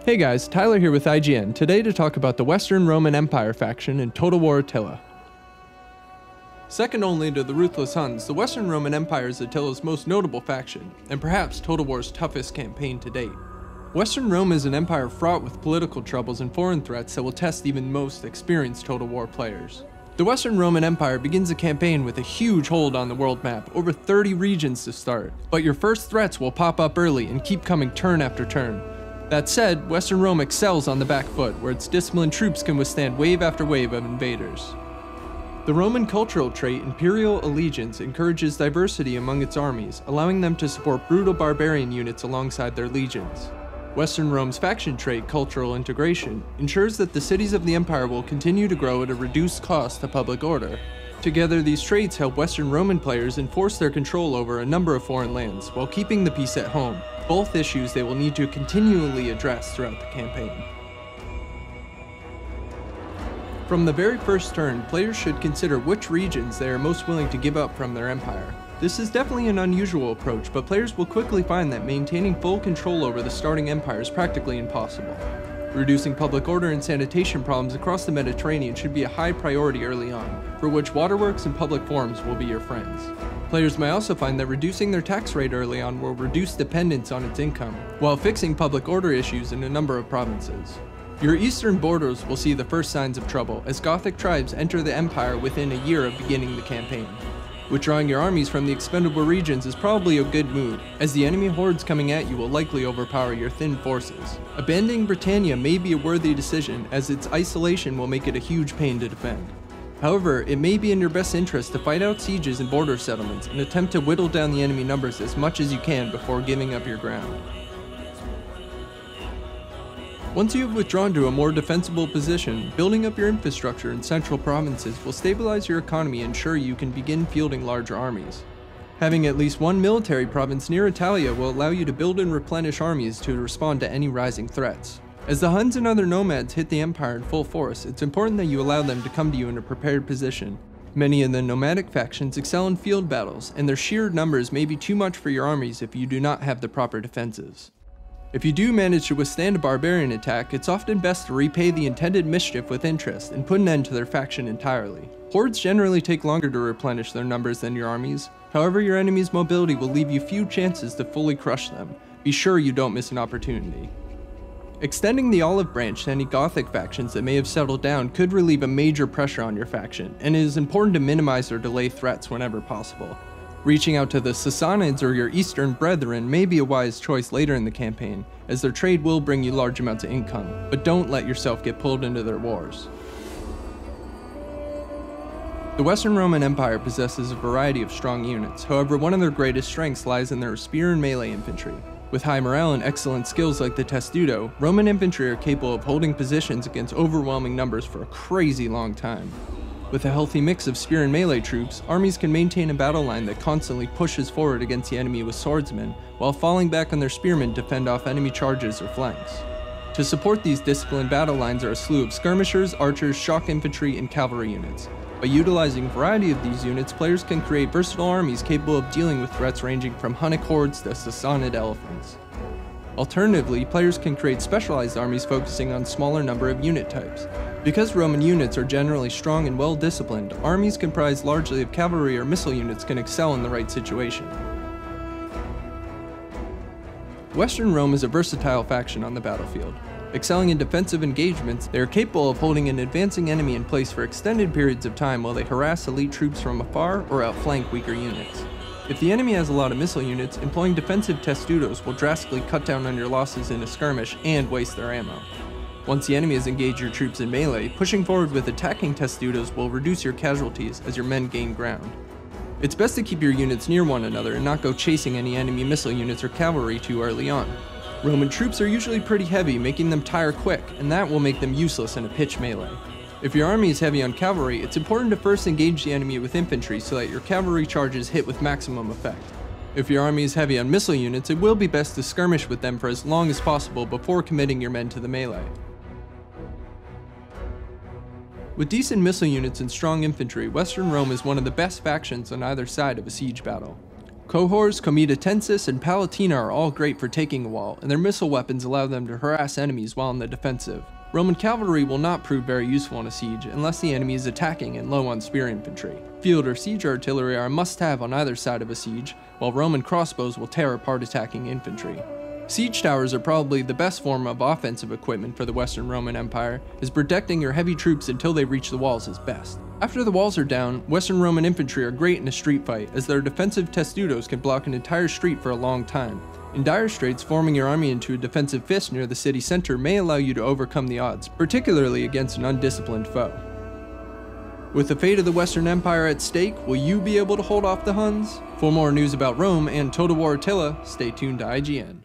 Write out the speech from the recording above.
Hey guys, Tyler here with IGN, today to talk about the Western Roman Empire faction in Total War Attila. Second only to the Ruthless Huns, the Western Roman Empire is Attila's most notable faction, and perhaps Total War's toughest campaign to date. Western Rome is an empire fraught with political troubles and foreign threats that will test even most experienced Total War players. The Western Roman Empire begins a campaign with a huge hold on the world map, over 30 regions to start, but your first threats will pop up early and keep coming turn after turn. That said, Western Rome excels on the back foot, where its disciplined troops can withstand wave after wave of invaders. The Roman cultural trait Imperial Allegiance encourages diversity among its armies, allowing them to support brutal barbarian units alongside their legions. Western Rome's faction trait Cultural Integration ensures that the cities of the empire will continue to grow at a reduced cost to public order. Together, these traits help Western Roman players enforce their control over a number of foreign lands, while keeping the peace at home, both issues they will need to continually address throughout the campaign. From the very first turn, players should consider which regions they are most willing to give up from their empire. This is definitely an unusual approach, but players will quickly find that maintaining full control over the starting empire is practically impossible. Reducing public order and sanitation problems across the Mediterranean should be a high priority early on, for which waterworks and public forums will be your friends. Players may also find that reducing their tax rate early on will reduce dependence on its income, while fixing public order issues in a number of provinces. Your eastern borders will see the first signs of trouble, as Gothic tribes enter the empire within a year of beginning the campaign. Withdrawing your armies from the expendable regions is probably a good move, as the enemy hordes coming at you will likely overpower your thin forces. Abandoning Britannia may be a worthy decision, as its isolation will make it a huge pain to defend. However, it may be in your best interest to fight out sieges and border settlements and attempt to whittle down the enemy numbers as much as you can before giving up your ground. Once you have withdrawn to a more defensible position, building up your infrastructure in central provinces will stabilize your economy and ensure you can begin fielding larger armies. Having at least one military province near Attila will allow you to build and replenish armies to respond to any rising threats. As the Huns and other nomads hit the empire in full force, it's important that you allow them to come to you in a prepared position. Many of the nomadic factions excel in field battles, and their sheer numbers may be too much for your armies if you do not have the proper defenses. If you do manage to withstand a barbarian attack, it's often best to repay the intended mischief with interest and put an end to their faction entirely. Hordes generally take longer to replenish their numbers than your armies, however your enemy's mobility will leave you few chances to fully crush them. Be sure you don't miss an opportunity. Extending the olive branch to any Gothic factions that may have settled down could relieve a major pressure on your faction, and it is important to minimize or delay threats whenever possible. Reaching out to the Sassanids or your eastern brethren may be a wise choice later in the campaign, as their trade will bring you large amounts of income, but don't let yourself get pulled into their wars. The Western Roman Empire possesses a variety of strong units, however one of their greatest strengths lies in their spear and melee infantry. With high morale and excellent skills like the testudo, Roman infantry are capable of holding positions against overwhelming numbers for a crazy long time. With a healthy mix of spear and melee troops, armies can maintain a battle line that constantly pushes forward against the enemy with swordsmen, while falling back on their spearmen to fend off enemy charges or flanks. To support these disciplined battle lines are a slew of skirmishers, archers, shock infantry, and cavalry units. By utilizing a variety of these units, players can create versatile armies capable of dealing with threats ranging from Hunnic hordes to Sassanid elephants. Alternatively, players can create specialized armies focusing on smaller number of unit types. Because Roman units are generally strong and well disciplined, armies comprised largely of cavalry or missile units can excel in the right situation. Western Rome is a versatile faction on the battlefield. Excelling in defensive engagements, they are capable of holding an advancing enemy in place for extended periods of time while they harass elite troops from afar or outflank weaker units. If the enemy has a lot of missile units, employing defensive testudos will drastically cut down on your losses in a skirmish and waste their ammo. Once the enemy has engaged your troops in melee, pushing forward with attacking testudos will reduce your casualties as your men gain ground. It's best to keep your units near one another and not go chasing any enemy missile units or cavalry too early on. Roman troops are usually pretty heavy, making them tire quick, and that will make them useless in a pitched melee. If your army is heavy on cavalry, it's important to first engage the enemy with infantry so that your cavalry charges hit with maximum effect. If your army is heavy on missile units, it will be best to skirmish with them for as long as possible before committing your men to the melee. With decent missile units and strong infantry, Western Rome is one of the best factions on either side of a siege battle. Cohors, comitatensis, and palatina are all great for taking a wall, and their missile weapons allow them to harass enemies while on the defensive. Roman cavalry will not prove very useful in a siege unless the enemy is attacking and low on spear infantry. Field or siege artillery are a must-have on either side of a siege, while Roman crossbows will tear apart attacking infantry. Siege towers are probably the best form of offensive equipment for the Western Roman Empire, as protecting your heavy troops until they reach the walls is best. After the walls are down, Western Roman infantry are great in a street fight, as their defensive testudos can block an entire street for a long time. In dire straits, forming your army into a defensive fist near the city center may allow you to overcome the odds, particularly against an undisciplined foe. With the fate of the Western Empire at stake, will you be able to hold off the Huns? For more news about Rome and Total War Attila, stay tuned to IGN.